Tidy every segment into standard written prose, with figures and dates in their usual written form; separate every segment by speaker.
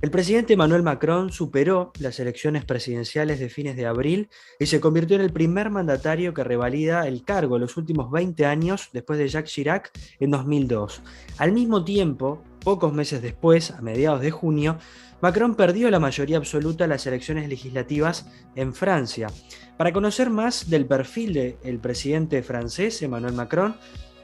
Speaker 1: El presidente Emmanuel Macron superó las elecciones presidenciales de fines de abril y se convirtió en el primer mandatario que revalida el cargo en los últimos 20 años después de Jacques Chirac en 2002. Al mismo tiempo, pocos meses después, a mediados de junio, Macron perdió la mayoría absoluta en las elecciones legislativas en Francia. Para conocer más del perfil del presidente francés, Emmanuel Macron,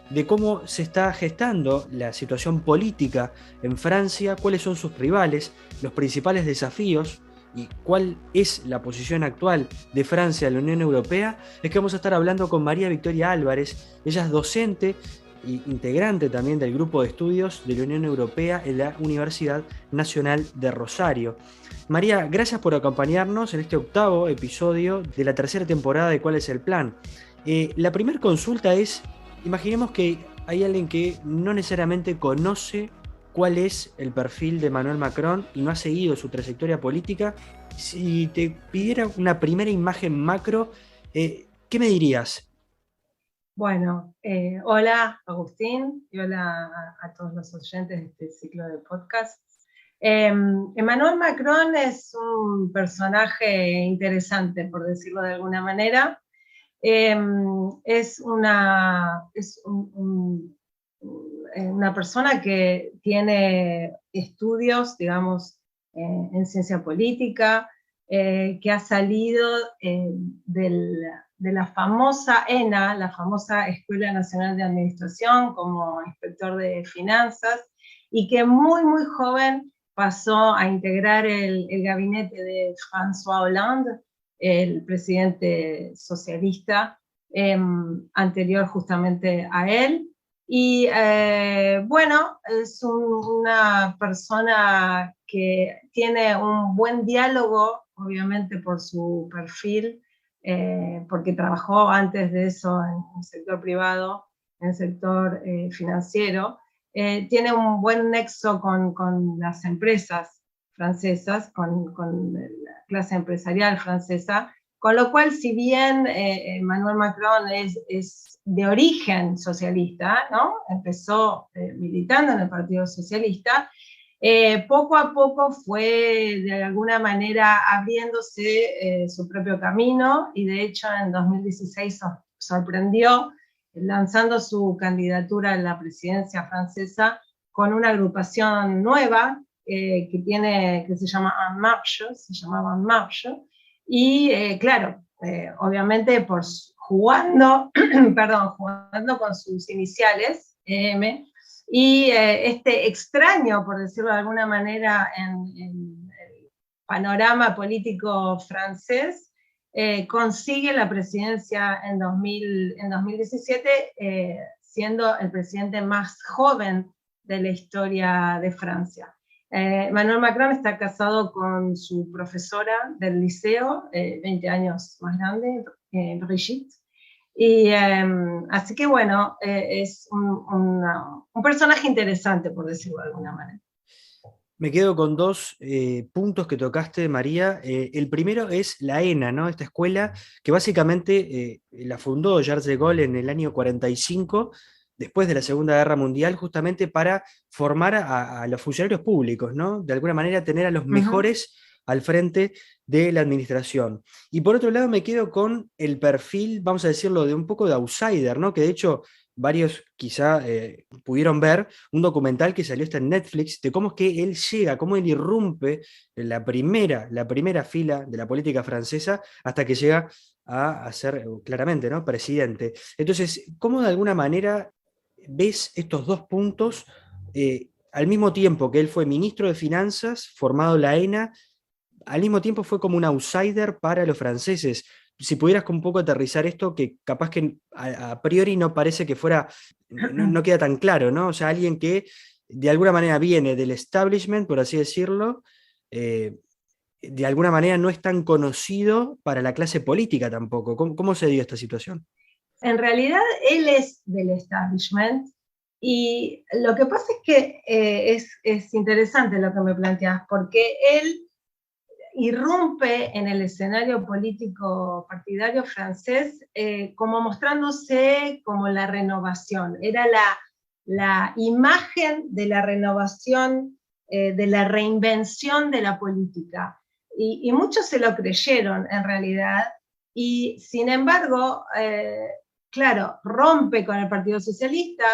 Speaker 1: de cómo se está gestando la situación política en Francia, cuáles son sus rivales, los principales desafíos y cuál es la posición actual de Francia en la Unión Europea, es que vamos a estar hablando con María Victoria Álvarez. Ella es docente e integrante también del grupo de estudios de la Unión Europea en la Universidad Nacional de Rosario. María, gracias por acompañarnos en este octavo episodio de la tercera temporada de ¿Cuál es el plan? La primera consulta es: imaginemos que hay alguien que no necesariamente conoce cuál es el perfil de Emmanuel Macron y no ha seguido su trayectoria política. Si te pidiera una primera imagen macro, ¿qué me dirías?
Speaker 2: Bueno, hola Agustín y hola a todos los oyentes de este ciclo de podcast. Emmanuel Macron es un personaje interesante, por decirlo de alguna manera. Es una persona que tiene estudios, digamos, en ciencia política, que ha salido de la famosa ENA, la famosa Escuela Nacional de Administración, como inspector de finanzas, y que muy, muy joven pasó a integrar el gabinete de François Hollande, el presidente socialista anterior justamente a él. Y bueno, es una persona que tiene un buen diálogo, obviamente por su perfil, porque trabajó antes de eso en el sector privado, en el sector financiero. Tiene un buen nexo con las empresas francesas, con la clase empresarial francesa, con lo cual, si bien Emmanuel Macron es de origen socialista, ¿no? Empezó militando en el Partido Socialista, poco a poco fue de alguna manera abriéndose su propio camino, y de hecho en 2016 sorprendió lanzando su candidatura a la presidencia francesa con una agrupación nueva que se llama En Marche, se llamaba En Marche, y claro, obviamente jugando, perdón, jugando con sus iniciales, EM, y este extraño, por decirlo de alguna manera, en el panorama político francés, consigue la presidencia en 2017, siendo el presidente más joven de la historia de Francia. Emmanuel Macron está casado con su profesora del liceo, 20 años más grande, Brigitte. Y así que bueno, es un personaje interesante, por decirlo de alguna manera.
Speaker 1: Me quedo con dos puntos que tocaste, María. El primero es la ENA, ¿no? Esta escuela que básicamente la fundó Charles de Gaulle en el año 45, después de la Segunda Guerra Mundial, justamente para formar a los funcionarios públicos, ¿no? De alguna manera tener a los mejores al frente de la administración. Y por otro lado me quedo con el perfil, vamos a decirlo, de un poco de outsider, ¿no? Que de hecho varios quizá pudieron ver un documental que salió hasta en Netflix de cómo es que él llega, cómo él irrumpe en la primera fila de la política francesa hasta que llega a ser claramente, ¿no? Presidente. Entonces, ¿cómo de alguna manera ves estos dos puntos al mismo tiempo que él fue ministro de Finanzas, formado en la ENA, al mismo tiempo fue como un outsider para los franceses? Si pudieras un poco aterrizar esto, que capaz que a priori no parece que fuera, no queda tan claro, ¿no? O sea, alguien que de alguna manera viene del establishment, por así decirlo, de alguna manera no es tan conocido para la clase política tampoco. ¿Cómo se dio esta situación?
Speaker 2: En realidad, él es del establishment, y lo que pasa es que es interesante lo que me planteas, porque él irrumpe en el escenario político partidario francés como mostrándose como la renovación. Era la imagen de la renovación de la reinvención de la política. Y muchos se lo creyeron en realidad, y sin embargo, claro, rompe con el Partido Socialista,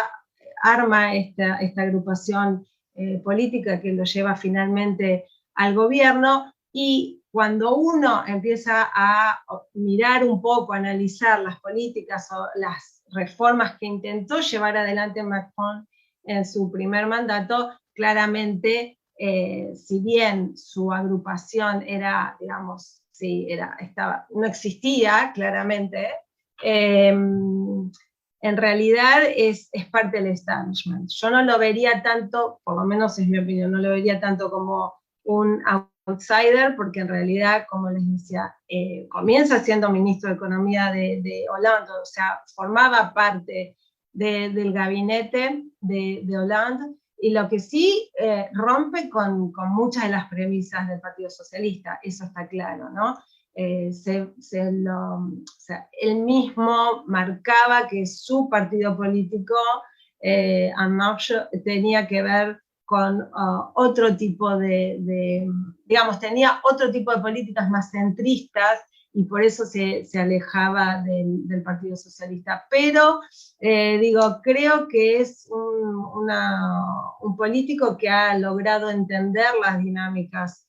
Speaker 2: arma esta agrupación política que lo lleva finalmente al gobierno, y cuando uno empieza a mirar un poco, a analizar las políticas o las reformas que intentó llevar adelante Macron en su primer mandato, claramente, si bien su agrupación era, digamos, sí, no existía claramente, en realidad es parte del establishment. Yo no lo vería tanto, por lo menos es mi opinión, no lo vería tanto como un outsider, porque en realidad, como les decía, comienza siendo ministro de Economía de Hollande, o sea, formaba parte del gabinete de Hollande, y lo que sí rompe con muchas de las premisas del Partido Socialista, eso está claro, ¿no? O sea, él mismo marcaba que su partido político, En Marche, tenía que ver con otro tipo digamos, tenía otro tipo de políticas más centristas, y por eso se alejaba del Partido Socialista. Pero, digo, creo que es un político que ha logrado entender las dinámicas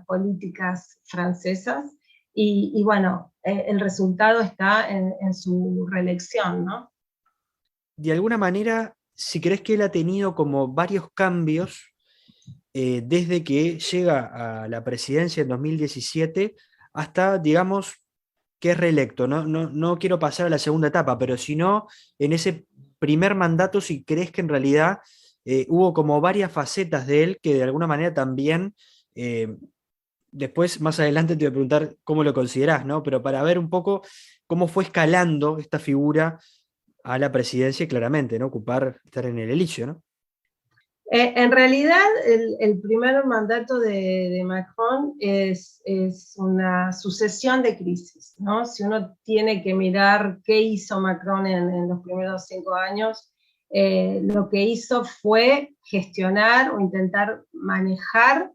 Speaker 2: políticas francesas, y bueno, el resultado está en su reelección, ¿no?
Speaker 1: De alguna manera, si crees que él ha tenido como varios cambios desde que llega a la presidencia en 2017 hasta, digamos, que es reelecto. No quiero pasar a la segunda etapa, pero si no, en ese primer mandato, si crees que en realidad hubo como varias facetas de él que de alguna manera también, después más adelante te voy a preguntar cómo lo considerás, ¿no? Pero para ver un poco cómo fue escalando esta figura a la presidencia, claramente, ¿no? Estar en el elicio, ¿no?
Speaker 2: En realidad, el primer mandato de Macron es una sucesión de crisis, ¿no? Si uno tiene que mirar qué hizo Macron en los primeros 5 años, lo que hizo fue gestionar o intentar manejar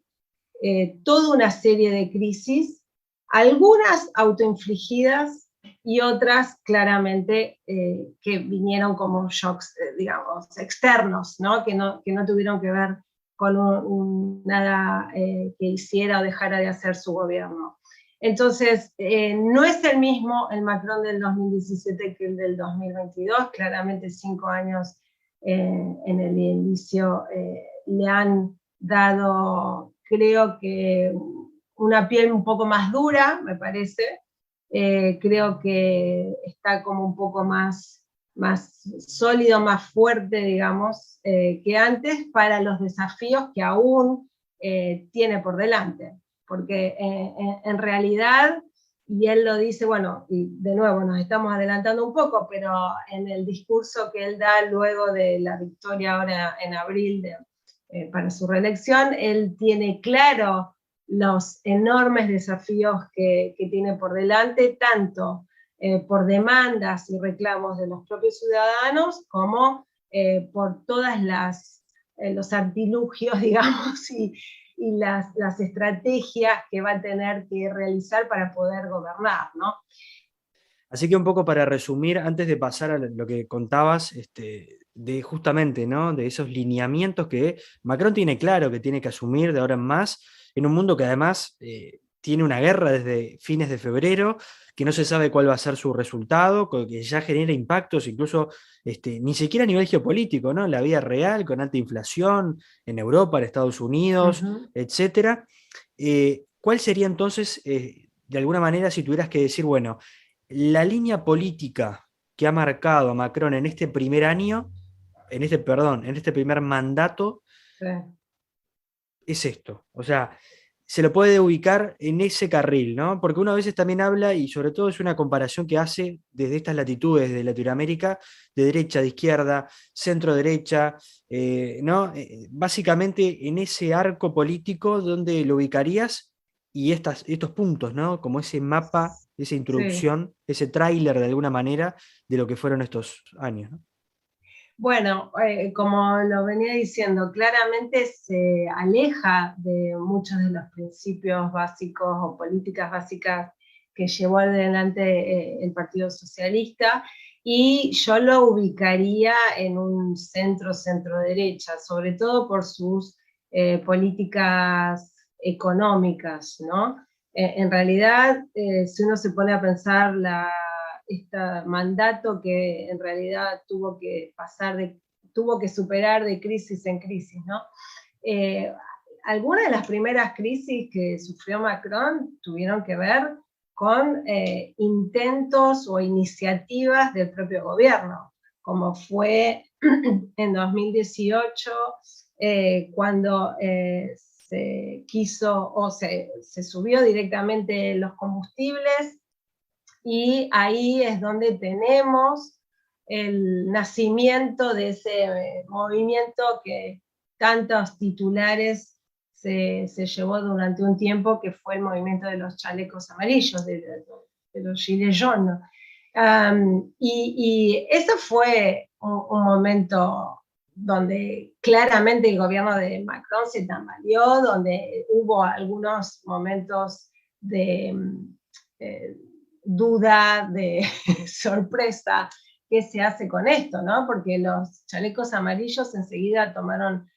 Speaker 2: toda una serie de crisis, algunas autoinfligidas y otras claramente que vinieron como shocks, digamos, externos, ¿no? Que no tuvieron que ver con nada que hiciera o dejara de hacer su gobierno. Entonces, no es el mismo el Macron del 2017 que el del 2022, claramente 5 años en el inicio le han dado, creo que, una piel un poco más dura, me parece. Creo que está como un poco más sólido, más fuerte, digamos, que antes, para los desafíos que aún tiene por delante. Porque en realidad, y él lo dice, bueno, y de nuevo nos estamos adelantando un poco, pero en el discurso que él da luego de la victoria ahora en abril para su reelección, él tiene claro los enormes desafíos que tiene por delante, tanto por demandas y reclamos de los propios ciudadanos, como por todas los artilugios, digamos, y las estrategias que va a tener que realizar para poder gobernar, ¿no?
Speaker 1: Así que un poco para resumir, antes de pasar a lo que contabas, de justamente, ¿no? De esos lineamientos que Macron tiene claro que tiene que asumir de ahora en más, en un mundo que además tiene una guerra desde fines de febrero, que no se sabe cuál va a ser su resultado, que ya genera impactos incluso ni siquiera a nivel geopolítico, ¿no? En la vida real, con alta inflación en Europa, en Estados Unidos, etcétera. ¿Cuál sería entonces, de alguna manera, si tuvieras que decir, bueno, la línea política que ha marcado a Macron en este primer año, en este primer mandato,
Speaker 2: Sí.
Speaker 1: es esto? O sea, se lo puede ubicar en ese carril, ¿no? Porque uno a veces también habla, y sobre todo es una comparación que hace desde estas latitudes de Latinoamérica, de derecha, de izquierda, centro derecha, ¿no? Básicamente en ese arco político donde lo ubicarías, y estos puntos, ¿no? Como ese mapa, esa
Speaker 2: Sí.
Speaker 1: introducción, ese tráiler de alguna manera de lo que fueron estos años, ¿no?
Speaker 2: Bueno, como lo venía diciendo, claramente se aleja de muchos de los principios básicos o políticas básicas que llevó adelante el Partido Socialista, y yo lo ubicaría en un centro-derecha, sobre todo por sus políticas económicas, ¿no? En realidad, si uno se pone a pensar este mandato que en realidad tuvo que superar de crisis en crisis, ¿no? Eh, Algunas de las primeras crisis que sufrió Macron tuvieron que ver con intentos o iniciativas del propio gobierno, como fue en 2018, cuando se quiso o se subió directamente los combustibles, y ahí es donde tenemos el nacimiento de ese movimiento que tantos titulares se llevó durante un tiempo, que fue el movimiento de los chalecos amarillos, de los gilets jaunes. Y eso fue un momento donde claramente el gobierno de Macron se tambaleó, donde hubo algunos momentos de duda, de sorpresa, qué se hace con esto, ¿no? Porque los chalecos amarillos enseguida tomaron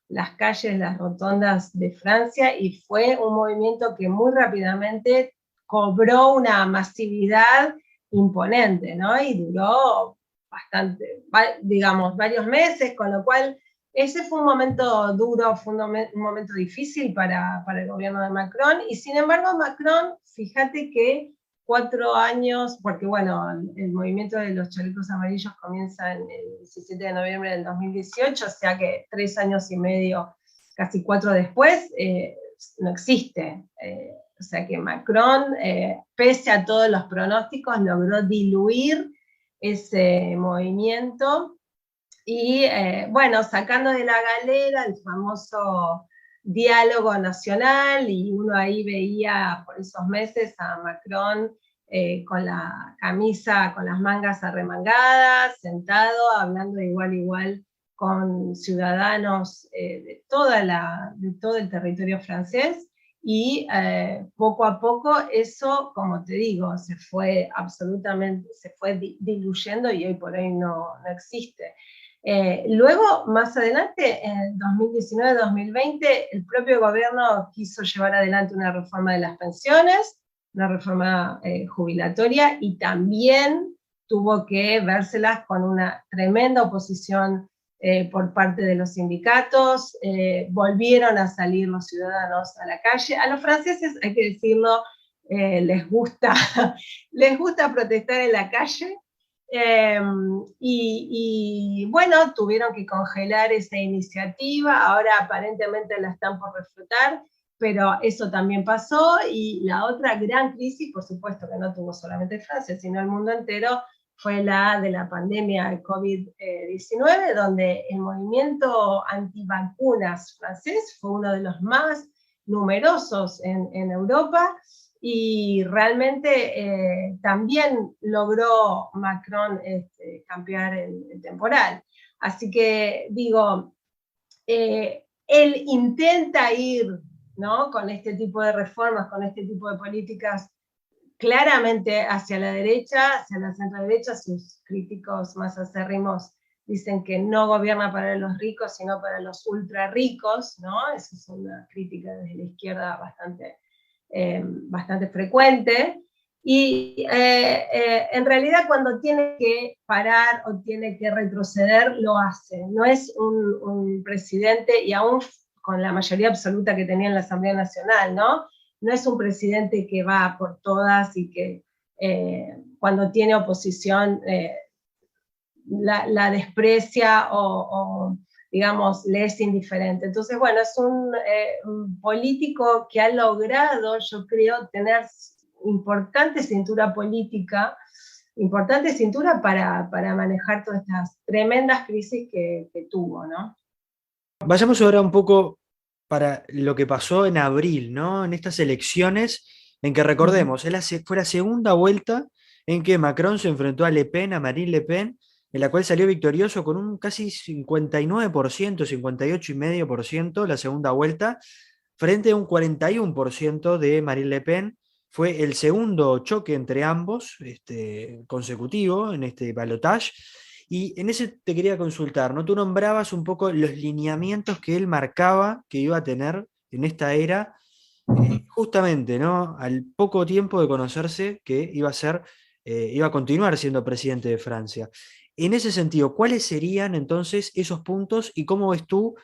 Speaker 2: las calles, las rotondas de Francia, y fue un movimiento que muy rápidamente cobró una masividad imponente, ¿no? Y duró bastante, digamos, varios meses, con lo cual ese fue un momento duro, fue un momento difícil para el gobierno de Macron, y sin embargo Macron, fíjate que 4 años, porque bueno, el movimiento de los chalecos amarillos comienza en el 17 de noviembre del 2018, o sea que 3 años y medio, casi 4 después, no existe. O sea que Macron, pese a todos los pronósticos, logró diluir ese movimiento, y bueno, sacando de la galera el famoso diálogo nacional, y uno ahí veía por esos meses a Macron con la camisa, con las mangas arremangadas, sentado, hablando de igual a igual con ciudadanos de todo el territorio francés, y poco a poco eso, como te digo, se fue diluyendo, y hoy por hoy no existe. Luego, más adelante, en 2019-2020, el propio gobierno quiso llevar adelante una reforma de las pensiones, una reforma jubilatoria, y también tuvo que vérselas con una tremenda oposición por parte de los sindicatos. Volvieron a salir los ciudadanos a la calle. A los franceses, hay que decirlo, les gusta protestar en la calle. Y bueno, tuvieron que congelar esa iniciativa, ahora aparentemente la están por reflotar, pero eso también pasó. Y la otra gran crisis, por supuesto que no tuvo solamente Francia, sino el mundo entero, fue la de la pandemia del COVID-19, donde el movimiento antivacunas francés fue uno de los más numerosos en Europa, y realmente también logró Macron cambiar el temporal. Así que digo, él intenta ir, ¿no?, con este tipo de reformas, con este tipo de políticas, claramente hacia la derecha, hacia la centro-derecha. Sus críticos más acérrimos dicen que no gobierna para los ricos, sino para los ultra ricos, ¿no? Esa es una crítica desde la izquierda bastante frecuente. Y en realidad, cuando tiene que parar o tiene que retroceder, lo hace. No es un presidente, y aún con la mayoría absoluta que tenía en la Asamblea Nacional, ¿no? No es un presidente que va por todas y que cuando tiene oposición la desprecia o, digamos, le es indiferente. Entonces, bueno, es un político que ha logrado, yo creo, tener importante cintura política, importante cintura para manejar todas estas tremendas crisis que tuvo, ¿no?
Speaker 1: Vayamos ahora un poco para lo que pasó en abril, ¿no? En estas elecciones, en que recordemos, fue la segunda vuelta en que Macron se enfrentó a Le Pen, a Marine Le Pen, en la cual salió victorioso con un casi 59%, 58,5% la segunda vuelta, frente a un 41% de Marine Le Pen. Fue el segundo choque entre ambos, consecutivo, en este balotaje. Y en ese te quería consultar, ¿no? Tú nombrabas un poco los lineamientos que él marcaba que iba a tener en esta era, justamente, ¿no? Al poco tiempo de conocerse que iba a ser, iba a continuar siendo presidente de Francia. En ese sentido, ¿cuáles serían entonces esos puntos y cómo ves tú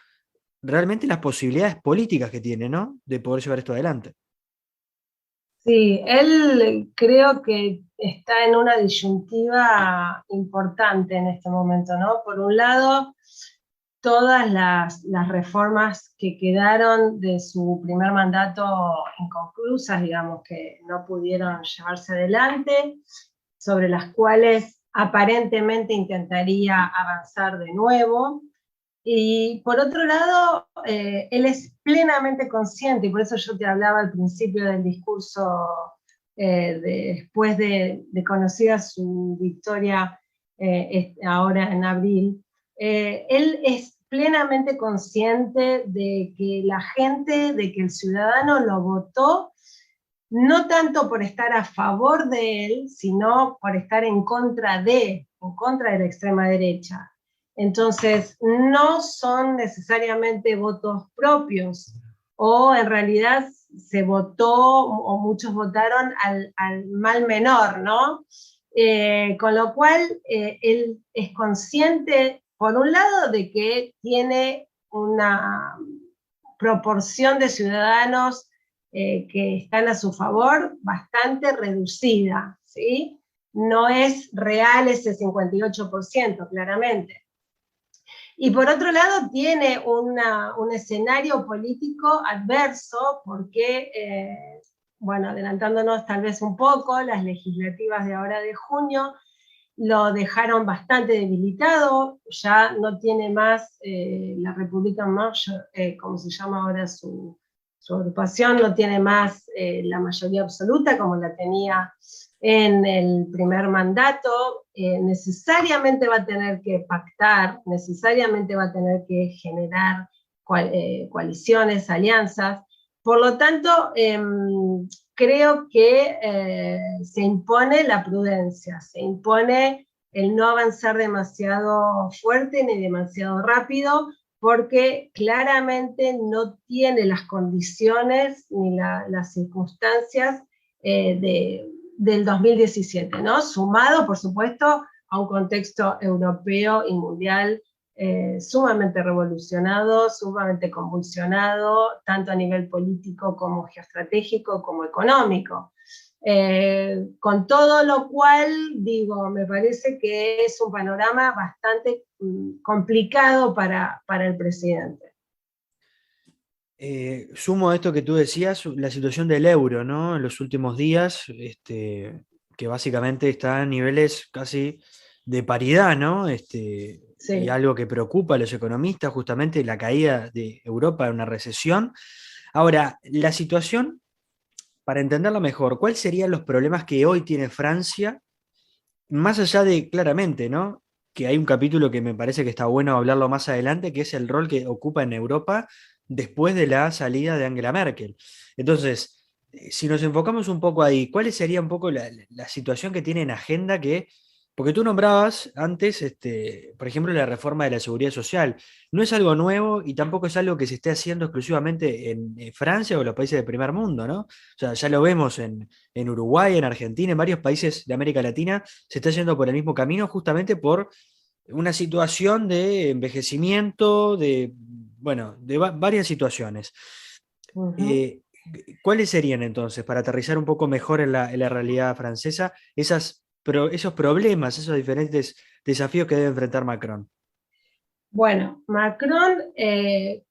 Speaker 1: realmente las posibilidades políticas que tiene, ¿no? De poder llevar esto adelante?
Speaker 2: Sí, él creo que está en una disyuntiva importante en este momento, ¿no? Por un lado, todas las reformas que quedaron de su primer mandato inconclusas, digamos, que no pudieron llevarse adelante, sobre las cuales aparentemente intentaría avanzar de nuevo. Y por otro lado, él es plenamente consciente, y por eso yo te hablaba al principio del discurso, después de conocida su victoria ahora en abril, él es plenamente consciente de que la gente, de que el ciudadano lo votó, no tanto por estar a favor de él, sino por estar en contra de la extrema derecha. Entonces, no son necesariamente votos propios, o en realidad se votó, o muchos votaron al mal menor, ¿no? Con lo cual, él es consciente, por un lado, de que tiene una proporción de ciudadanos que están a su favor bastante reducida, ¿sí? No es real ese 58%, claramente. Y por otro lado, tiene un escenario político adverso, porque, bueno, adelantándonos tal vez un poco, las legislativas de ahora de junio lo dejaron bastante debilitado, ya no tiene más la Republican March, como se llama ahora su agrupación, no tiene más la mayoría absoluta como la tenía en el primer mandato, necesariamente va a tener que pactar, necesariamente va a tener que generar coaliciones, alianzas. Por lo tanto, creo que se impone la prudencia, se impone el no avanzar demasiado fuerte ni demasiado rápido, porque claramente no tiene las condiciones ni las circunstancias del 2017, ¿no? Sumado, por supuesto, a un contexto europeo y mundial sumamente revolucionado, sumamente convulsionado, tanto a nivel político como geoestratégico como económico. Con todo lo cual, digo, me parece que es un panorama bastante complicado para el presidente.
Speaker 1: Sumo a esto que tú decías, la situación del euro, ¿no? En los últimos días, que básicamente está a niveles casi de paridad, ¿no? Y
Speaker 2: Sí.
Speaker 1: algo que preocupa a los economistas, justamente la caída de Europa en una recesión. Ahora, la situación, para entenderla mejor, ¿cuáles serían los problemas que hoy tiene Francia, más allá de, claramente, ¿no? Que hay un capítulo que me parece que está bueno hablarlo más adelante, que es el rol que ocupa en Europa después de la salida de Angela Merkel. Entonces, si nos enfocamos un poco ahí, ¿cuál sería un poco la situación que tiene en agenda que, porque tú nombrabas antes, por ejemplo, la reforma de la seguridad social, no es algo nuevo y tampoco es algo que se esté haciendo exclusivamente en Francia o los países del primer mundo, ¿no? O sea, ya lo vemos en Uruguay, en Argentina, en varios países de América Latina, se está yendo por el mismo camino justamente por una situación de envejecimiento, de, bueno, de varias situaciones.
Speaker 2: Uh-huh.
Speaker 1: Eh, ¿Cuáles serían entonces, para aterrizar un poco mejor en la realidad francesa, esos problemas, esos diferentes desafíos que debe enfrentar Macron?
Speaker 2: Bueno, Macron,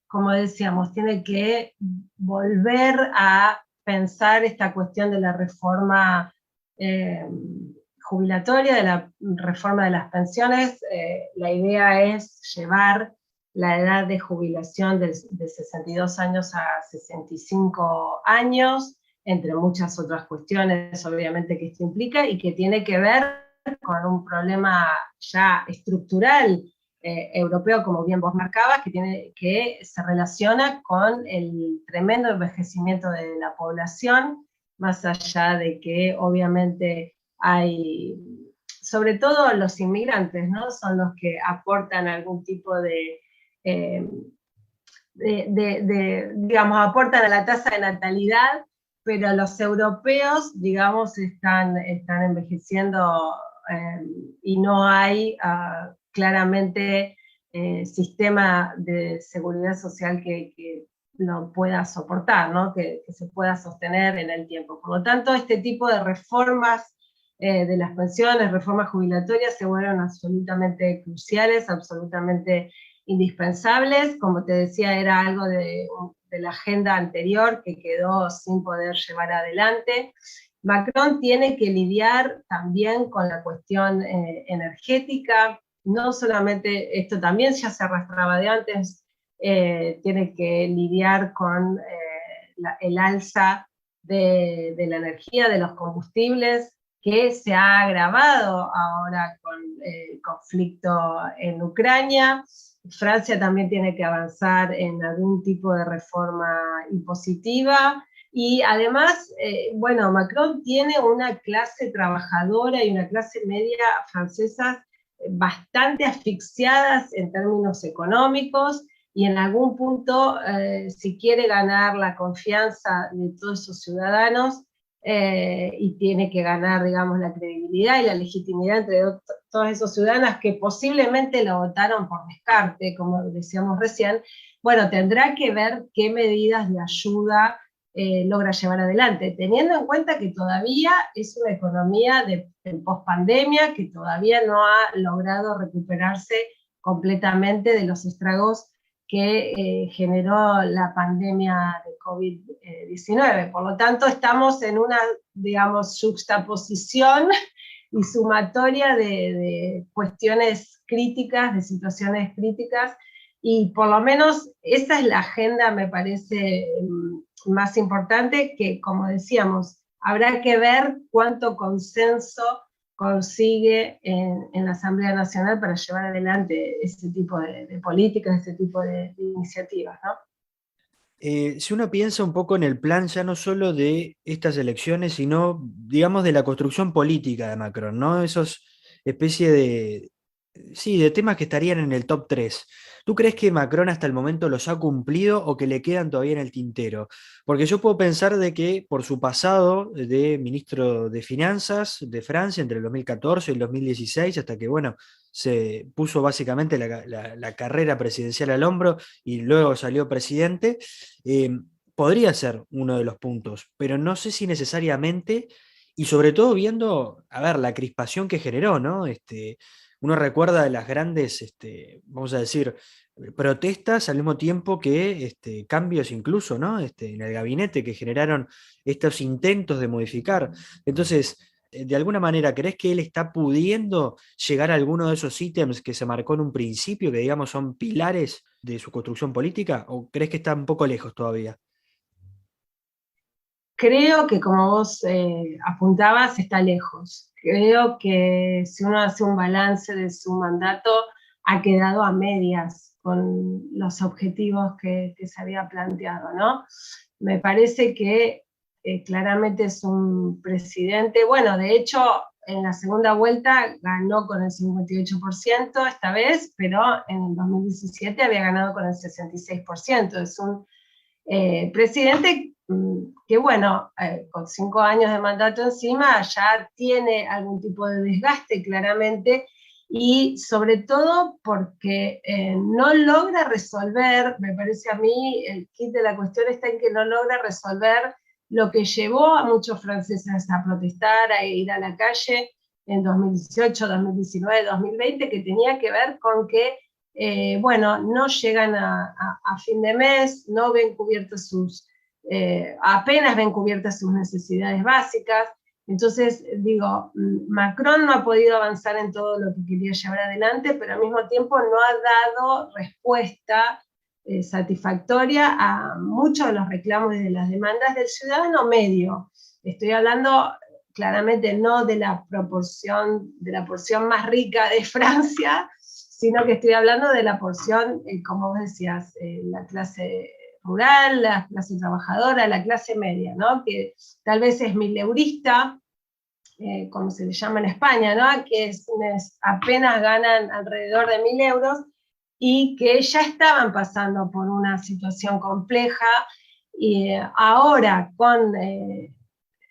Speaker 2: como decíamos, tiene que volver a pensar esta cuestión de la reforma eh, jubilatoria, de la reforma de las pensiones. La idea es llevar la edad de jubilación de 62 años a 65 años, entre muchas otras cuestiones, obviamente, que esto implica, y que tiene que ver con un problema ya estructural europeo, como bien vos marcabas, que se relaciona con el tremendo envejecimiento de la población, más allá de que obviamente hay, sobre todo los inmigrantes, ¿no? Son los que aportan algún tipo eh, digamos, aportan a la tasa de natalidad, pero los europeos, digamos, están envejeciendo y no hay claramente sistema de seguridad social que lo pueda soportar, ¿no? Que se pueda sostener en el tiempo. Por lo tanto, este tipo de reformas de las pensiones, reformas jubilatorias, se vuelven absolutamente cruciales, absolutamente indispensables. Como te decía, era algo de la agenda anterior que quedó sin poder llevar adelante. Macron tiene que lidiar también con la cuestión energética, no solamente, esto también ya se arrastraba de antes, tiene que lidiar con el alza de la energía, de los combustibles, que se ha agravado ahora con el conflicto en Ucrania. Francia también tiene que avanzar en algún tipo de reforma impositiva. Y además, bueno, Macron tiene una clase trabajadora y una clase media francesas bastante asfixiadas en términos económicos, y en algún punto, si quiere ganar la confianza de todos esos ciudadanos, y tiene que ganar, digamos, la credibilidad y la legitimidad entre todos esos ciudadanos que posiblemente lo votaron por descarte, como decíamos recién, bueno, tendrá que ver qué medidas de ayuda logra llevar adelante, teniendo en cuenta que todavía es una economía de post-pandemia, que todavía no ha logrado recuperarse completamente de los estragos que generó la pandemia de COVID-19. Por lo tanto, estamos en una, digamos, juxtaposición y sumatoria de cuestiones críticas, de situaciones críticas, y por lo menos esa es la agenda, me parece, más importante, que, como decíamos, habrá que ver cuánto consenso consigue en la Asamblea Nacional para llevar adelante ese tipo de políticas, ese tipo de iniciativas, ¿no?
Speaker 1: Si uno piensa un poco en el plan ya no solo de estas elecciones, sino, digamos, de la construcción política de Macron, ¿no? Esos especie de, sí, de temas que estarían en el top 3. ¿Tú crees que Macron hasta el momento los ha cumplido o que le quedan todavía en el tintero? Porque yo puedo pensar de que por su pasado de ministro de Finanzas de Francia entre el 2014 y el 2016, hasta que, bueno, se puso básicamente la carrera presidencial al hombro y luego salió presidente, eh, podría ser uno de los puntos, pero no sé si necesariamente, y sobre todo viendo, a ver, la crispación que generó, ¿no? Uno recuerda de las grandes, vamos a decir, protestas al mismo tiempo que cambios incluso, ¿no? En el gabinete que generaron estos intentos de modificar. Entonces, de alguna manera, ¿crees que él está pudiendo llegar a alguno de esos ítems que se marcó en un principio, que digamos son pilares de su construcción política? ¿O crees que está un poco lejos todavía?
Speaker 2: Creo que, como vos apuntabas, está lejos. Creo que si uno hace un balance de su mandato, ha quedado a medias con los objetivos que se había planteado, ¿no? Me parece que claramente es un presidente, bueno, de hecho, en la segunda vuelta ganó con el 58% esta vez, pero en el 2017 había ganado con el 66%. Es un presidente que, bueno, con 5 años de mandato encima ya tiene algún tipo de desgaste claramente, y sobre todo porque no logra resolver, me parece a mí, el kit de la cuestión está en que no logra resolver lo que llevó a muchos franceses a protestar, a ir a la calle en 2018, 2019, 2020, que tenía que ver con que bueno, no llegan a fin de mes, no ven cubiertas apenas ven cubiertas sus necesidades básicas. Entonces, digo, Macron no ha podido avanzar en todo lo que quería llevar adelante, pero al mismo tiempo no ha dado respuesta satisfactoria a muchos de los reclamos y de las demandas del ciudadano medio. Estoy hablando claramente no de la porción más rica de Francia, sino que estoy hablando de la porción, como vos decías, la clase rural, la clase trabajadora, la clase media, ¿no? Que tal vez es mileurista, como se le llama en España, ¿no? Que apenas ganan alrededor de 1.000 euros y que ya estaban pasando por una situación compleja y ahora con,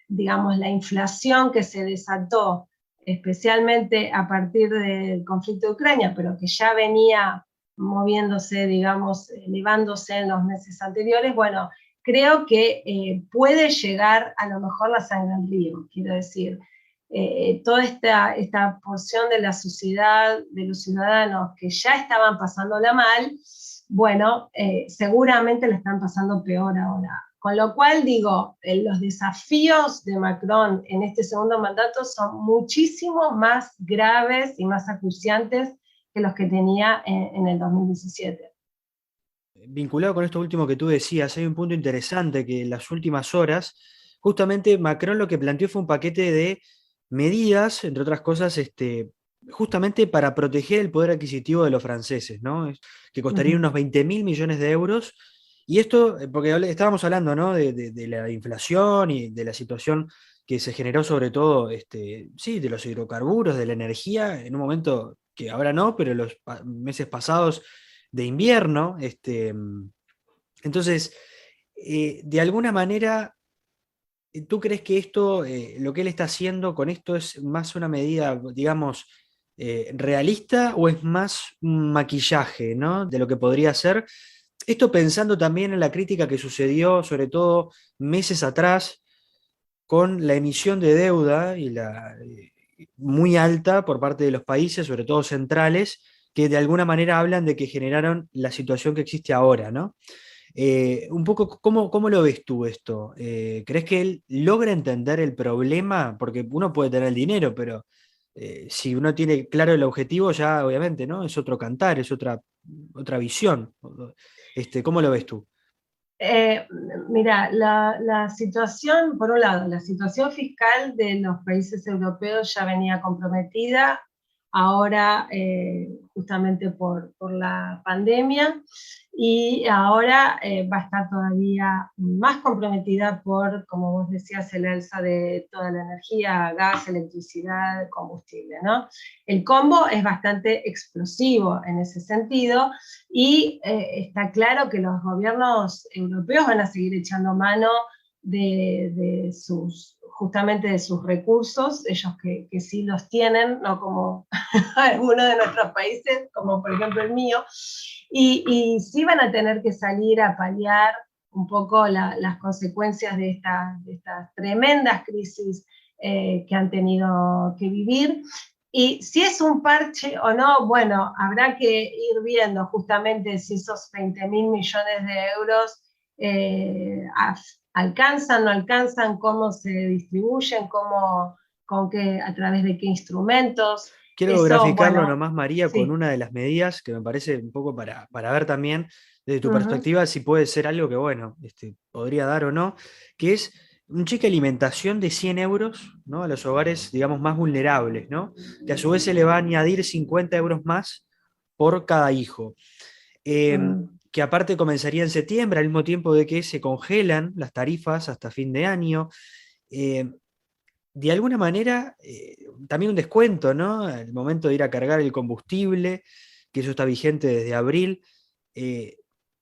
Speaker 2: digamos, la inflación que se desató, especialmente a partir del conflicto de Ucrania, pero que ya venía moviéndose, digamos, elevándose en los meses anteriores, bueno, creo que puede llegar a lo mejor la sangre al río, quiero decir, toda esta porción de la sociedad, de los ciudadanos que ya estaban pasándola mal, bueno, seguramente la están pasando peor ahora. Con lo cual digo, los desafíos de Macron en este segundo mandato son muchísimo más graves y más acuciantes que los que tenía en el 2017.
Speaker 1: Vinculado con esto último que tú decías, hay un punto interesante que en las últimas horas, justamente Macron lo que planteó fue un paquete de medidas, entre otras cosas, justamente para proteger el poder adquisitivo de los franceses, ¿no? Que
Speaker 2: Uh
Speaker 1: costaría
Speaker 2: -huh.
Speaker 1: unos 20.000 millones de euros. Y esto, porque estábamos hablando, ¿no? De la inflación y de la situación que se generó sobre todo, sí, de los hidrocarburos, de la energía, en un momento que ahora no, pero los meses pasados de invierno. Entonces, de alguna manera, ¿tú crees que esto, lo que él está haciendo con esto es más una medida, digamos, realista o es más un maquillaje, ¿no? De lo que podría ser? Esto pensando también en la crítica que sucedió, sobre todo meses atrás, con la emisión de deuda muy alta por parte de los países, sobre todo centrales, que de alguna manera hablan de que generaron la situación que existe ahora, ¿no? Un poco, ¿cómo lo ves tú esto? ¿Crees que él logra entender el problema? Porque uno puede tener el dinero, pero si uno tiene claro el objetivo, ya obviamente, ¿no? Es otro cantar, es otra visión. ¿Cómo lo ves tú?
Speaker 2: Eh, Mira, la situación, por un lado, la situación fiscal de los países europeos ya venía comprometida, ahora justamente por la pandemia, y ahora va a estar todavía más comprometida por, como vos decías, el alza de toda la energía, gas, electricidad, combustible, ¿no? El combo es bastante explosivo en ese sentido, y está claro que los gobiernos europeos van a seguir echando mano justamente de sus recursos, ellos que sí los tienen, no como algunos de nuestros países, como por ejemplo el mío, y sí van a tener que salir a paliar un poco las consecuencias de estas tremendas crisis que han tenido que vivir. Y si es un parche o no, bueno, habrá que ir viendo justamente si esos 20.000 millones de euros alcanzan, no alcanzan, cómo se distribuyen, a través de qué instrumentos.
Speaker 1: Quiero
Speaker 2: Eso,
Speaker 1: graficarlo
Speaker 2: bueno,
Speaker 1: nomás, María, con
Speaker 2: sí.
Speaker 1: una de las medidas que me parece un poco para ver también desde tu
Speaker 2: Uh -huh.
Speaker 1: perspectiva si puede ser algo que, bueno, podría dar o no, que es un cheque alimentación de 100 euros, ¿no? A los hogares, digamos, más vulnerables, ¿no? Que a su vez se le va a añadir 50 euros más por cada hijo. Que aparte comenzaría en septiembre, al mismo tiempo de que se congelan las tarifas hasta fin de año. Eh, de alguna manera, también un descuento, ¿no? Al momento de ir a cargar el combustible, que eso está vigente desde abril. Eh,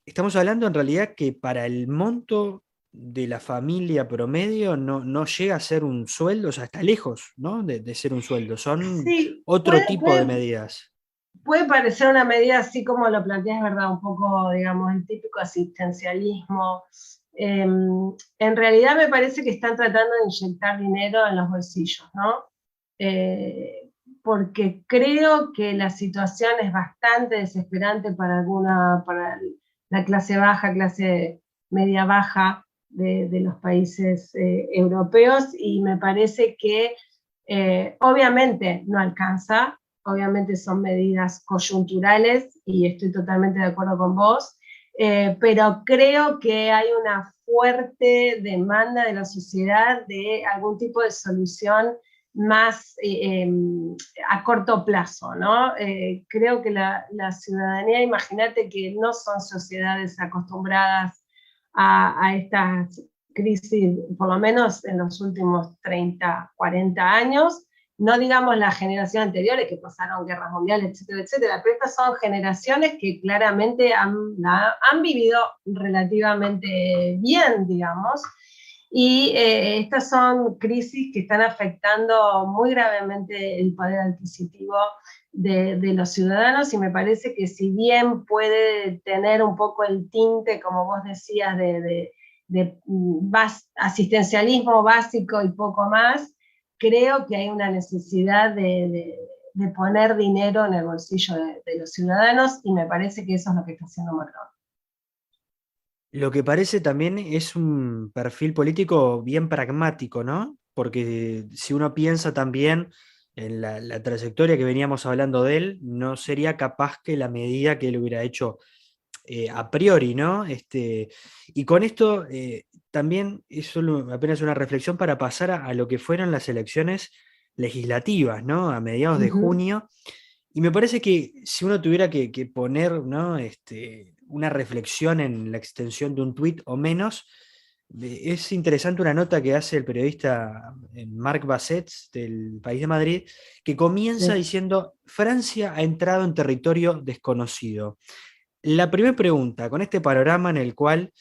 Speaker 1: Estamos hablando en realidad que para el monto de la familia promedio no llega a ser un sueldo, o sea, está lejos, ¿no? De ser un sueldo. Son
Speaker 2: Sí,
Speaker 1: otro tipo de medidas.
Speaker 2: puede parecer una medida así como lo planteas, ¿verdad? Un poco, digamos, el típico asistencialismo. En realidad me parece que están tratando de inyectar dinero en los bolsillos, ¿no? Porque creo que la situación es bastante desesperante para la clase baja, clase media baja de los países europeos, y me parece que obviamente no alcanza, obviamente son medidas coyunturales y estoy totalmente de acuerdo con vos, pero creo que hay una fuerte demanda de la sociedad de algún tipo de solución más a corto plazo, ¿no? Creo que la ciudadanía, imagínate que no son sociedades acostumbradas a estas crisis, por lo menos en los últimos 30, 40 años, no digamos las generaciones anteriores que pasaron guerras mundiales, etcétera, etcétera, pero estas son generaciones que claramente han vivido relativamente bien, digamos, y estas son crisis que están afectando muy gravemente el poder adquisitivo de los ciudadanos, y me parece que si bien puede tener un poco el tinte, como vos decías, de asistencialismo básico y poco más, creo que hay una necesidad de poner dinero en el bolsillo de los ciudadanos, y me parece que eso es lo que está haciendo Macron.
Speaker 1: Lo que parece también es un perfil político bien pragmático, ¿no? Porque si uno piensa también en la trayectoria que veníamos hablando de él, no sería capaz que la medida que él hubiera hecho a priori, ¿no? Y con esto también es solo apenas una reflexión para pasar a lo que fueron las elecciones legislativas, ¿no? A mediados de junio. Y me parece que si uno tuviera que poner, ¿no? Una reflexión en la extensión de un tuit o menos, es interesante una nota que hace el periodista Marc Bassets del País de Madrid, que comienza
Speaker 2: Sí.
Speaker 1: diciendo: Francia ha entrado en territorio desconocido. La primera pregunta, con este panorama en el cual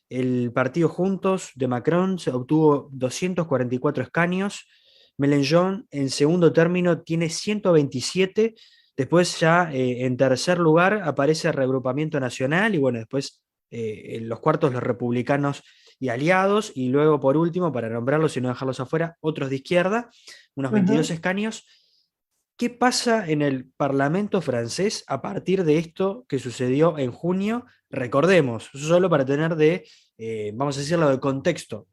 Speaker 1: el partido Juntos de Macron se obtuvo 244 escaños, Mélenchon en segundo término tiene 127, después ya en tercer lugar aparece el Reagrupamiento Nacional y bueno, después en los cuartos los republicanos y aliados, y luego por último, para nombrarlos y no dejarlos afuera, otros de izquierda, unos 22 escaños. ¿Qué pasa en el Parlamento francés a partir de esto que sucedió en junio? Recordemos, solo para tener vamos a decirlo, de contexto,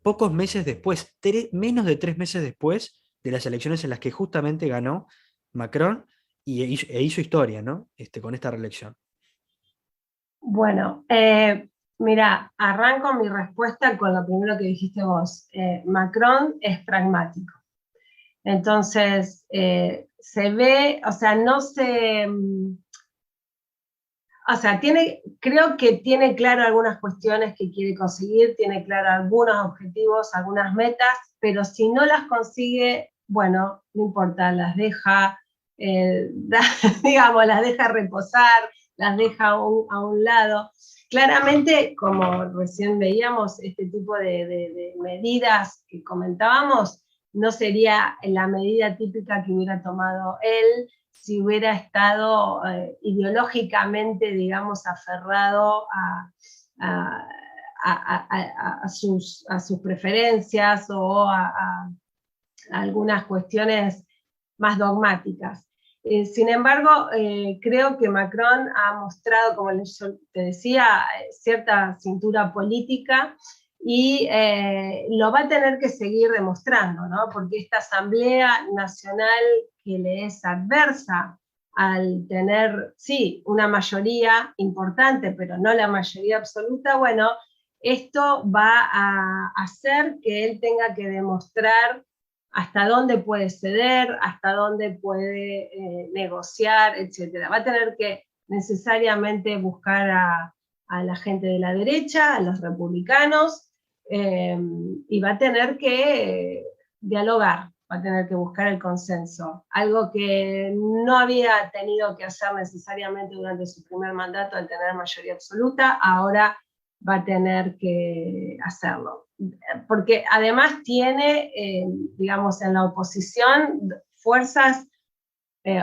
Speaker 1: pocos meses después, menos de 3 meses después de las elecciones en las que justamente ganó Macron e hizo historia, ¿no? Con esta reelección.
Speaker 2: Bueno, mira, arranco mi respuesta con lo primero que dijiste vos. Macron es pragmático. Entonces, se ve, o sea, no se... O sea, creo que tiene claro algunas cuestiones que quiere conseguir, tiene claro algunos objetivos, algunas metas, pero si no las consigue, bueno, no importa, las deja, digamos, las deja reposar, las deja a un lado. Claramente, como recién veíamos, este tipo de medidas que comentábamos, no sería la medida típica que hubiera tomado él si hubiera estado ideológicamente, digamos, aferrado a sus preferencias o a algunas cuestiones más dogmáticas. Sin embargo, creo que Macron ha mostrado, como yo te decía, cierta cintura política, y lo va a tener que seguir demostrando, ¿no? Porque esta Asamblea Nacional que le es adversa al tener, sí, una mayoría importante, pero no la mayoría absoluta, bueno, esto va a hacer que él tenga que demostrar hasta dónde puede ceder, hasta dónde puede negociar, etc. Va a tener que necesariamente buscar a la gente de la derecha, a los republicanos, y va a tener que dialogar, va a tener que buscar el consenso, algo que no había tenido que hacer necesariamente durante su primer mandato al tener mayoría absoluta, ahora va a tener que hacerlo. Porque además tiene, digamos, en la oposición fuerzas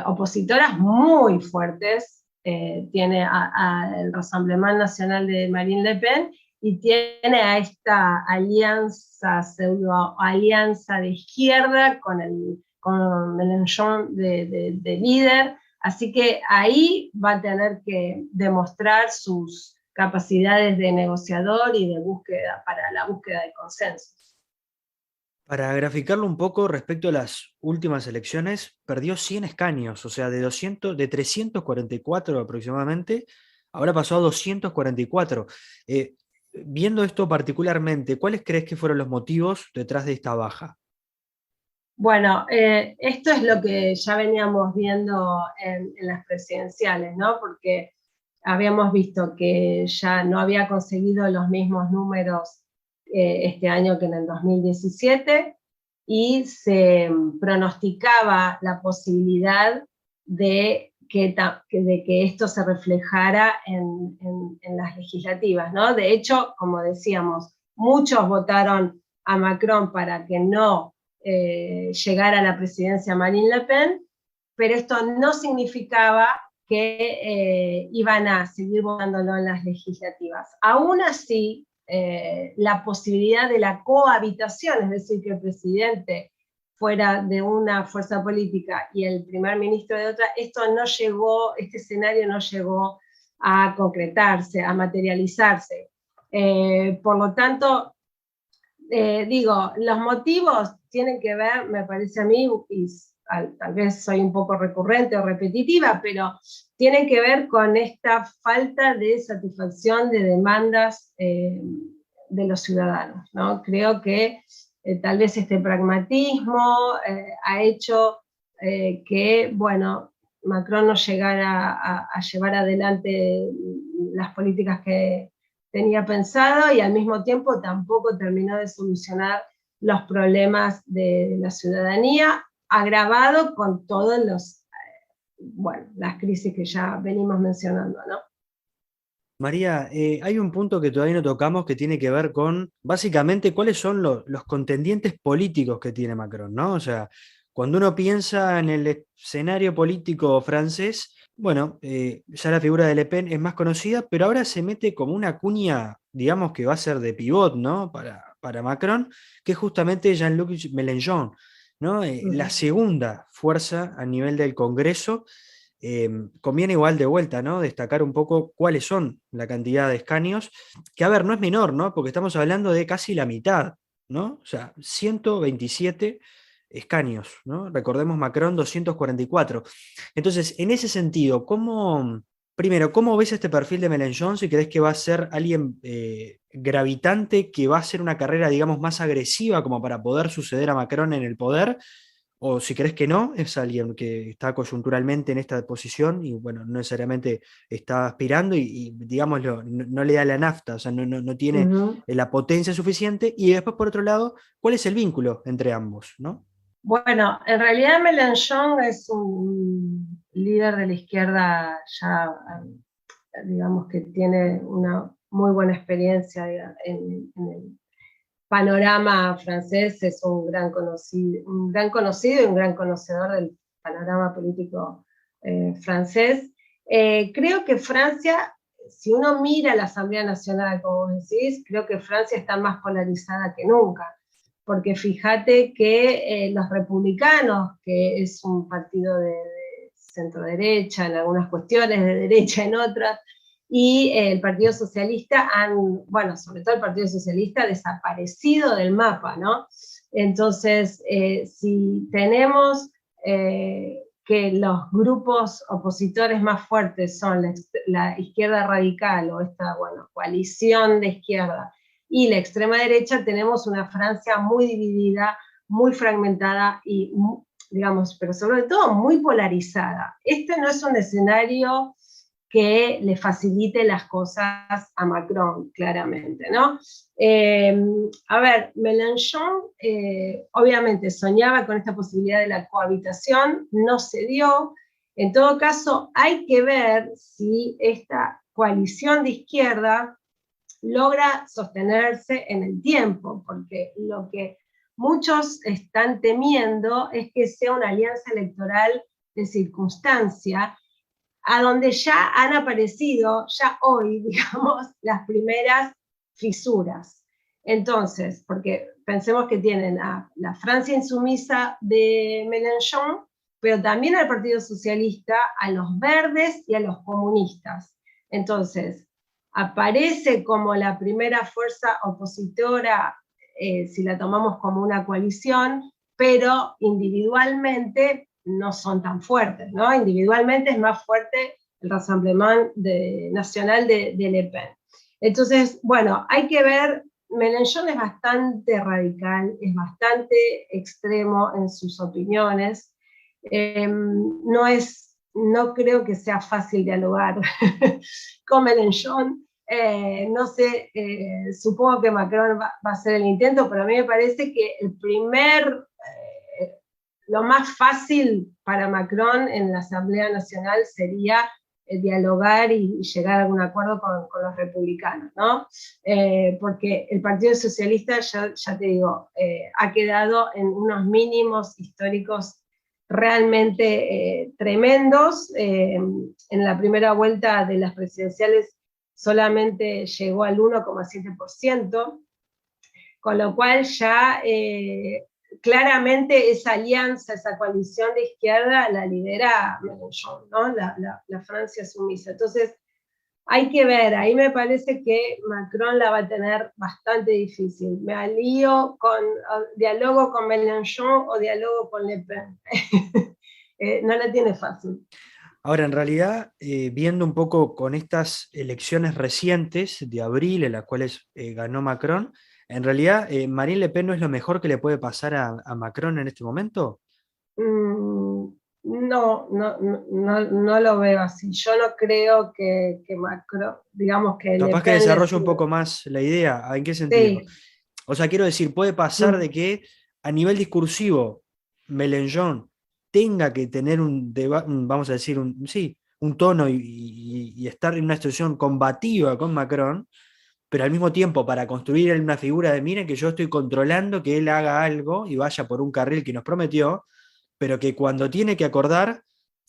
Speaker 2: opositoras muy fuertes. Tiene al Rassemblement Nacional de Marine Le Pen y tiene a esta alianza, pseudo alianza de izquierda con Mélenchon de líder. Así que ahí va a tener que demostrar sus capacidades de negociador y de búsqueda, para la búsqueda de consensos.
Speaker 1: Para graficarlo un poco respecto a las últimas elecciones, perdió 100 escaños, o sea, de 344 aproximadamente, ahora pasó a 244. viendo esto particularmente, ¿cuáles crees que fueron los motivos detrás de esta baja?
Speaker 2: Bueno, esto es lo que ya veníamos viendo en las presidenciales, ¿no? Porque habíamos visto que ya no había conseguido los mismos números este año que en el 2017 y se pronosticaba la posibilidad de que esto se reflejara en las legislativas, ¿no? De hecho, como decíamos, muchos votaron a Macron para que no llegara a la presidencia Marine Le Pen, pero esto no significaba que iban a seguir votándolo en las legislativas. Aún así, la posibilidad de la cohabitación, es decir, que el presidente fuera de una fuerza política y el primer ministro de otra, este escenario no llegó a concretarse, a materializarse. Por lo tanto, digo, los motivos tienen que ver, me parece a mí, y tal vez soy un poco recurrente o repetitiva, pero tienen que ver con esta falta de satisfacción de demandas de los ciudadanos, ¿no? Creo que tal vez este pragmatismo ha hecho que, bueno, Macron no llegara a llevar adelante las políticas que tenía pensado y al mismo tiempo tampoco terminó de solucionar los problemas de la ciudadanía, agravado con todos las crisis que ya venimos mencionando, ¿no?
Speaker 1: María, hay un punto que todavía no tocamos que tiene que ver con básicamente cuáles son los contendientes políticos que tiene Macron, ¿no? O sea, cuando uno piensa en el escenario político francés, bueno, ya la figura de Le Pen es más conocida, pero ahora se mete como una cuña, digamos que va a ser de pivot, ¿no? Para Macron, que es justamente Jean-Luc Mélenchon, ¿no? La segunda fuerza a nivel del Congreso. Conviene igual de vuelta, ¿no? Destacar un poco cuáles son la cantidad de escaños, que a ver, no es menor, ¿no? Porque estamos hablando de casi la mitad, ¿no? O sea, 127 escaños, ¿no? Recordemos Macron 244. Entonces, en ese sentido, primero, ¿cómo ves este perfil de Mélenchon? Si crees que va a ser alguien gravitante, que va a hacer una carrera, digamos, más agresiva como para poder suceder a Macron en el poder, o si crees que no, es alguien que está coyunturalmente en esta posición y bueno, no necesariamente está aspirando y, digámoslo, no le da la nafta, o sea, no tiene la potencia suficiente. Y después, por otro lado, ¿cuál es el vínculo entre ambos, ¿no?
Speaker 2: Bueno, en realidad Mélenchon es un líder de la izquierda ya, digamos que tiene una muy buena experiencia en el panorama francés, es un gran conocido y un gran conocedor del panorama político francés. Creo que Francia, si uno mira la Asamblea Nacional, como vos decís, creo que Francia está más polarizada que nunca, porque fíjate que los republicanos, que es un partido de centro derecha en algunas cuestiones, de derecha en otras, y el Partido Socialista bueno, sobre todo el Partido Socialista, desaparecido del mapa, ¿no? Entonces, si tenemos que los grupos opositores más fuertes son la izquierda radical o esta, bueno, coalición de izquierda y la extrema derecha, tenemos una Francia muy dividida, muy fragmentada y, digamos, pero sobre todo muy polarizada. Este no es un escenario que le facilite las cosas a Macron, claramente, ¿no? A ver, Mélenchon obviamente soñaba con esta posibilidad de la cohabitación, no se dio. En todo caso, hay que ver si esta coalición de izquierda logra sostenerse en el tiempo, porque lo que muchos están temiendo es que sea una alianza electoral de circunstancia, a donde ya han aparecido, ya hoy, digamos, las primeras fisuras. Entonces, porque pensemos que tienen a la Francia insumisa de Mélenchon, pero también al Partido Socialista, a los verdes y a los comunistas. Entonces, aparece como la primera fuerza opositora, si la tomamos como una coalición, pero individualmente no son tan fuertes, ¿no? Individualmente es más fuerte el Rassemblement Nacional de Le Pen. Entonces, bueno, hay que ver, Mélenchon es bastante radical, es bastante extremo en sus opiniones, no creo que sea fácil dialogar con Mélenchon. No sé, supongo que Macron va a hacer el intento, pero a mí me parece que lo más fácil para Macron en la Asamblea Nacional sería dialogar y llegar a algún acuerdo con los republicanos, ¿no? Porque el Partido Socialista, ya te digo, ha quedado en unos mínimos históricos realmente tremendos. En la primera vuelta de las presidenciales solamente llegó al 1,7%, con lo cual ya claramente esa alianza, esa coalición de izquierda la lidera Mélenchon, ¿no? La Francia sumisa. Entonces, hay que ver, ahí me parece que Macron la va a tener bastante difícil. Me alío con diálogo con Mélenchon o diálogo con Le Pen. No la tiene fácil.
Speaker 1: Ahora, en realidad, viendo un poco con estas elecciones recientes de abril, en las cuales ganó Macron, en realidad Marine Le Pen no es lo mejor que le puede pasar a Macron en este momento.
Speaker 2: Mm, no lo veo así. Yo no creo que Macron, digamos que Le
Speaker 1: Capaz que
Speaker 2: Pen le
Speaker 1: desarrolle un
Speaker 2: sirve.
Speaker 1: poco más la idea. ¿En qué sentido?
Speaker 2: Sí.
Speaker 1: O sea, quiero decir, puede pasar de
Speaker 2: Mm.
Speaker 1: que a nivel discursivo Mélenchon tenga que tener vamos a decir, sí, un tono y estar en una situación combativa con Macron, pero al mismo tiempo para construir una figura de, miren que yo estoy controlando que él haga algo y vaya por un carril que nos prometió, pero que cuando tiene que acordar,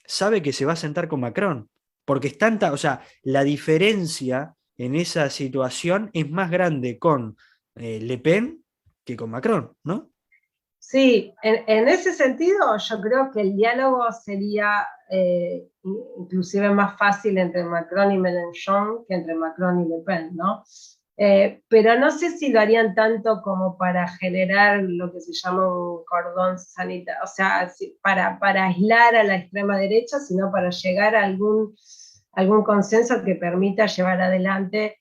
Speaker 1: sabe que se va a sentar con Macron. Porque es tanta, o sea, la diferencia en esa situación es más grande con Le Pen que con Macron, ¿no?
Speaker 2: Sí, en ese sentido yo creo que el diálogo sería inclusive más fácil entre Macron y Mélenchon que entre Macron y Le Pen, ¿no? Pero no sé si lo harían tanto como para generar lo que se llama un cordón sanitario, o sea, para aislar a la extrema derecha, sino para llegar a algún consenso que permita llevar adelante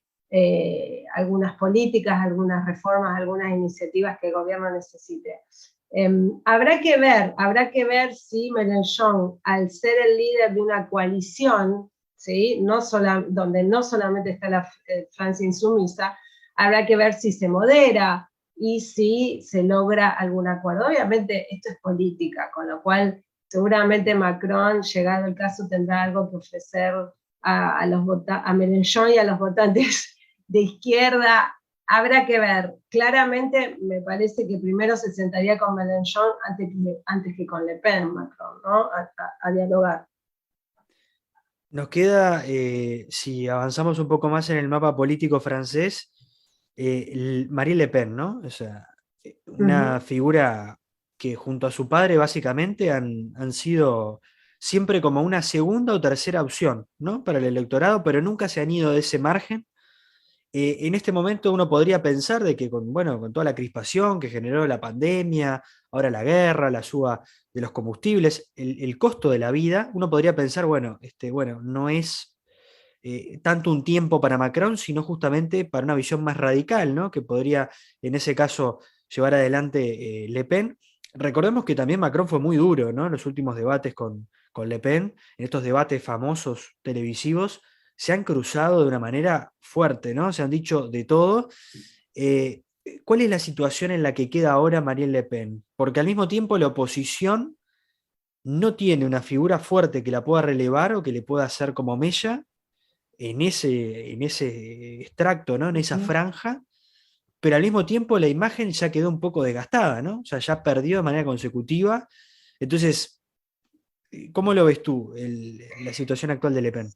Speaker 2: algunas políticas, algunas reformas, algunas iniciativas que el gobierno necesite. Habrá que ver si Mélenchon, al ser el líder de una coalición, ¿sí? Donde no solamente está la Francia insumisa, habrá que ver si se modera y si se logra algún acuerdo. Obviamente esto es política, con lo cual seguramente Macron, llegado el caso, tendrá algo que ofrecer a Mélenchon y a los votantes de izquierda. Habrá que ver. Claramente me parece que primero se sentaría con Mélenchon antes que con Le Pen, Macron, ¿no? A dialogar.
Speaker 1: Nos queda, si avanzamos un poco más en el mapa político francés, Marie Le Pen, ¿no? O sea,
Speaker 2: Uh
Speaker 1: una
Speaker 2: -huh.
Speaker 1: figura que junto a su padre básicamente han sido siempre como una segunda o tercera opción, ¿no? Para el electorado, pero nunca se han ido de ese margen. En este momento uno podría pensar de que bueno, con toda la crispación que generó la pandemia, ahora la guerra, la suba de los combustibles, el costo de la vida, uno podría pensar, bueno, no es tanto un tiempo para Macron, sino justamente para una visión más radical, ¿no? Que podría, en ese caso, llevar adelante Le Pen. Recordemos que también Macron fue muy duro, ¿no? En los últimos debates con Le Pen, en estos debates famosos televisivos, se han cruzado de una manera fuerte, ¿no? Se han dicho de todo. Eh, ¿Cuál es la situación en la que queda ahora Marine Le Pen? Porque al mismo tiempo la oposición no tiene una figura fuerte que la pueda relevar o que le pueda hacer como mella en ese extracto, ¿no? En
Speaker 2: Uh
Speaker 1: esa
Speaker 2: -huh.
Speaker 1: franja, pero al mismo tiempo la imagen ya quedó un poco desgastada, ¿no? O sea, ya perdió de manera consecutiva. Entonces, ¿cómo lo ves tú, la situación actual de Le Pen?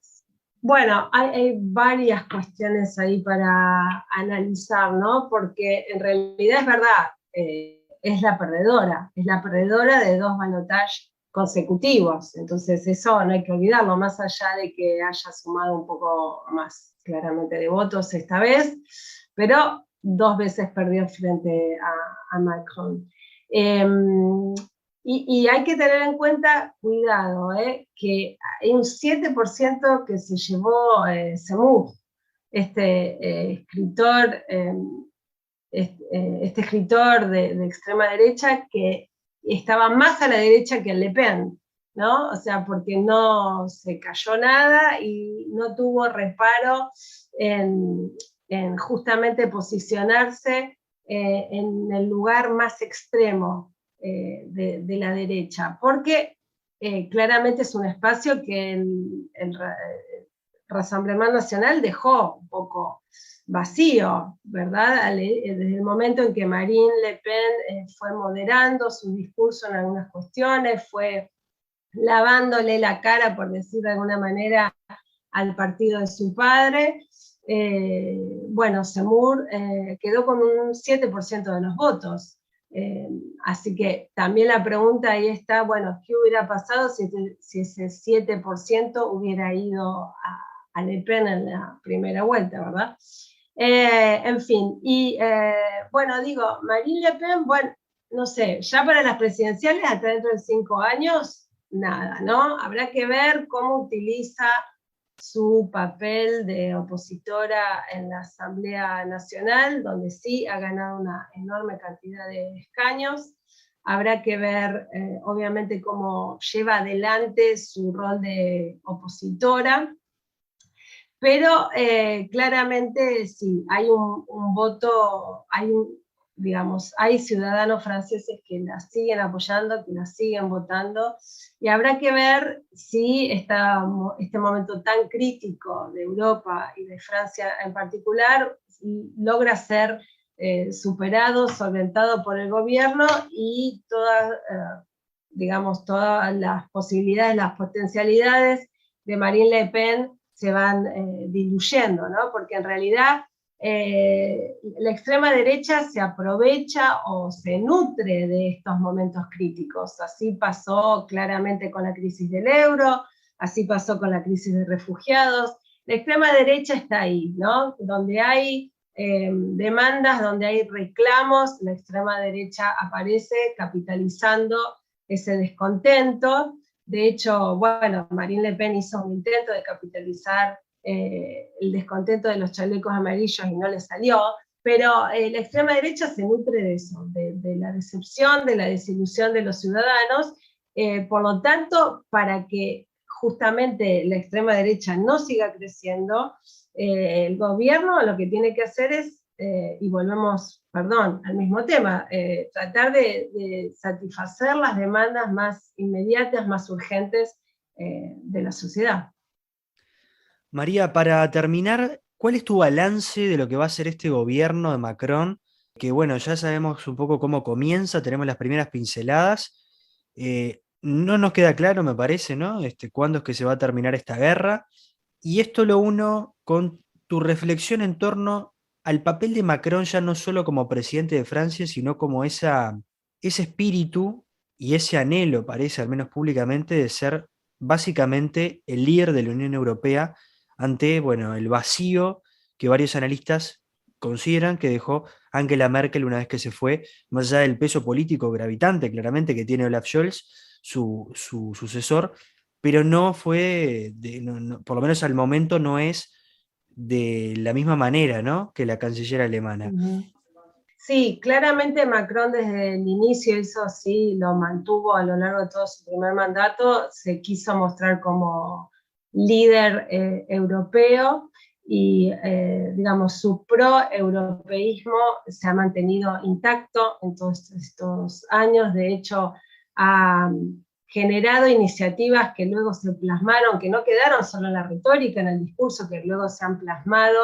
Speaker 2: Bueno, hay varias cuestiones ahí para analizar, ¿no? Porque en realidad es verdad, es la perdedora de dos balotajes consecutivos, entonces eso no hay que olvidarlo, más allá de que haya sumado un poco más claramente de votos esta vez, pero dos veces perdió frente a Macron. Eh, y hay que tener en cuenta, cuidado, que hay un 7% que se llevó Zemmour. escritor, este escritor de extrema derecha que estaba más a la derecha que Le Pen, ¿no? O sea, porque no se cayó nada y no tuvo reparo en justamente posicionarse en el lugar más extremo de la derecha, porque claramente es un espacio que el Rassemblement Nacional dejó un poco vacío, ¿verdad? Desde el momento en que Marine Le Pen fue moderando su discurso en algunas cuestiones, fue lavándole la cara, por decir de alguna manera, al partido de su padre. Bueno, Zemmour quedó con un 7% de los votos. Así que también la pregunta ahí está, bueno, ¿qué hubiera pasado si ese 7% hubiera ido a Le Pen en la primera vuelta, ¿verdad? En fin, y bueno, digo, Marine Le Pen, bueno, no sé, ya para las presidenciales, hasta dentro de 5 años, nada, ¿no? Habrá que ver cómo utiliza su papel de opositora en la Asamblea Nacional, donde sí ha ganado una enorme cantidad de escaños. Habrá que ver, obviamente, cómo lleva adelante su rol de opositora, pero claramente sí, hay un voto, digamos, hay ciudadanos franceses que la siguen apoyando, que la siguen votando, y habrá que ver si este momento tan crítico de Europa y de Francia en particular logra ser superado, solventado por el gobierno, y digamos, todas las posibilidades, las potencialidades de Marine Le Pen se van diluyendo, ¿no? Porque en realidad la extrema derecha se aprovecha o se nutre de estos momentos críticos. Así pasó claramente con la crisis del euro, así pasó con la crisis de refugiados. La extrema derecha está ahí, ¿no? Donde hay demandas, donde hay reclamos, la extrema derecha aparece capitalizando ese descontento. De hecho, bueno, Marine Le Pen hizo un intento de capitalizar el descontento de los chalecos amarillos y no le salió, pero la extrema derecha se nutre de eso, de la decepción, de la desilusión de los ciudadanos. Por lo tanto, para que justamente la extrema derecha no siga creciendo, el gobierno lo que tiene que hacer es, y volvemos, perdón, al mismo tema, tratar de satisfacer las demandas más inmediatas, más urgentes de la sociedad.
Speaker 1: María, para terminar, ¿cuál es tu balance de lo que va a ser este gobierno de Macron? Que bueno, ya sabemos un poco cómo comienza, tenemos las primeras pinceladas. No nos queda claro, me parece, ¿no? Cuándo es que se va a terminar esta guerra. Y esto lo uno con tu reflexión en torno al papel de Macron ya no solo como presidente de Francia, sino como ese espíritu y ese anhelo, parece, al menos públicamente, de ser básicamente el líder de la Unión Europea ante, bueno, el vacío que varios analistas consideran que dejó Angela Merkel una vez que se fue, más allá del peso político gravitante, claramente, que tiene Olaf Scholz, su sucesor, pero no fue, por lo menos al momento no es de la misma manera, ¿no? Que la canciller alemana.
Speaker 2: Sí, claramente Macron desde el inicio, eso sí lo mantuvo a lo largo de todo su primer mandato, se quiso mostrar como líder europeo y, digamos, su pro-europeísmo se ha mantenido intacto en todos estos años. De hecho, ha generado iniciativas que luego se plasmaron, que no quedaron solo en la retórica, en el discurso, que luego se han plasmado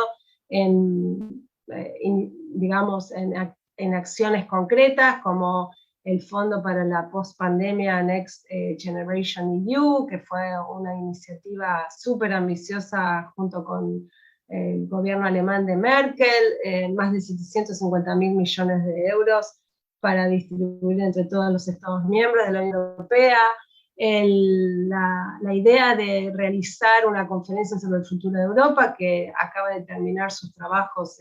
Speaker 2: digamos, en acciones concretas, como el Fondo para la Post-Pandemia Next Generation EU, que fue una iniciativa súper ambiciosa junto con el gobierno alemán de Merkel, más de 750.000 millones de euros para distribuir entre todos los Estados miembros de la Unión Europea. La idea de realizar una conferencia sobre el futuro de Europa, que acaba de terminar sus trabajos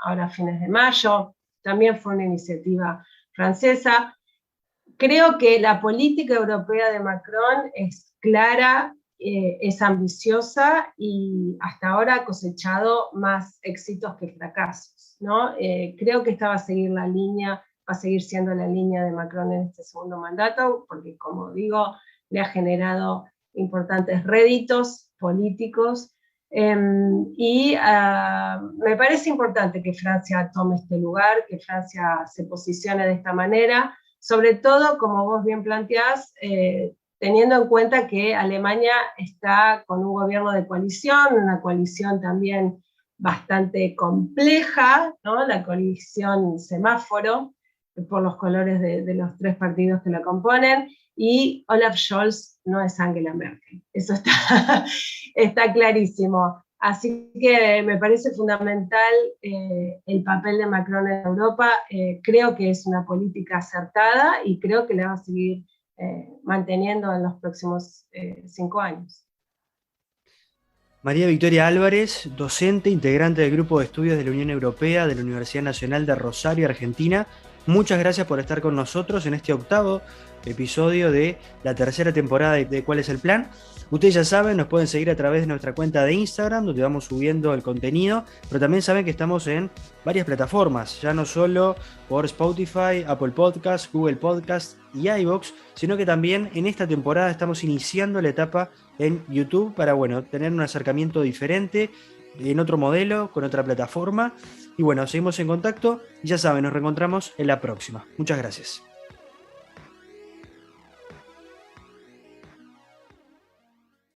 Speaker 2: ahora a fines de mayo, también fue una iniciativa francesa. Creo que la política europea de Macron es clara es ambiciosa y hasta ahora ha cosechado más éxitos que fracasos, ¿no? Creo que esta va a seguir la línea, va a seguir siendo la línea de Macron en este segundo mandato, porque como digo, le ha generado importantes réditos políticos, y me parece importante que Francia tome este lugar, que Francia se posicione de esta manera, sobre todo, como vos bien planteás, teniendo en cuenta que Alemania está con un gobierno de coalición, una coalición también bastante compleja, ¿no? La coalición semáforo, por los colores de los tres partidos que la componen, y Olaf Scholz no es Angela Merkel. Eso está, está clarísimo. Así que me parece fundamental el papel de Macron en Europa. Creo que es una política acertada y creo que la va a seguir manteniendo en los próximos 5 años.
Speaker 1: María Victoria Álvarez, docente, integrante del Grupo de Estudios de la Unión Europea de la Universidad Nacional de Rosario, Argentina. Muchas gracias por estar con nosotros en este octavo episodio de la tercera temporada de ¿Cuál es el plan? Ustedes ya saben, nos pueden seguir a través de nuestra cuenta de Instagram, donde vamos subiendo el contenido, pero también saben que estamos en varias plataformas, ya no solo por Spotify, Apple Podcasts, Google Podcasts y iVoox, sino que también en esta temporada estamos iniciando la etapa en YouTube para, bueno, tener un acercamiento diferente, en otro modelo, con otra plataforma. Y bueno, seguimos en contacto y ya saben, nos reencontramos en la próxima. Muchas gracias.